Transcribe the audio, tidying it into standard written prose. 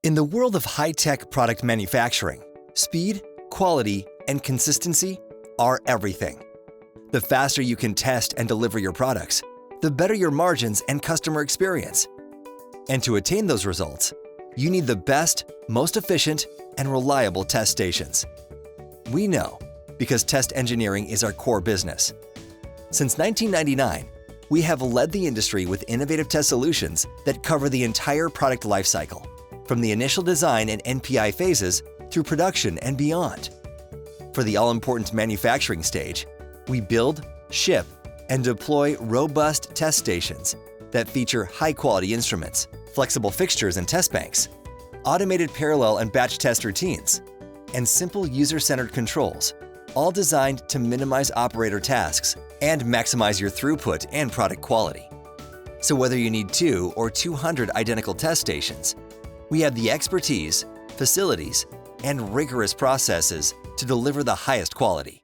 In the world of high-tech product manufacturing, speed, quality, and consistency are everything. The faster you can test and deliver your products, the better your margins and customer experience. And to attain those results, you need the best, most efficient, and reliable test stations. We know because test engineering is our core business. Since 1999, we have led the industry with innovative test solutions that cover the entire product lifecycle, from the initial design and NPI phases through production and beyond. For the all-important manufacturing stage, we build, ship, and deploy robust test stations that feature high-quality instruments, flexible fixtures and test banks, automated parallel and batch test routines, and simple user-centered controls, all designed to minimize operator tasks and maximize your throughput and product quality. So whether you need 2 or 200 identical test stations, we have the expertise, facilities, and rigorous processes to deliver the highest quality.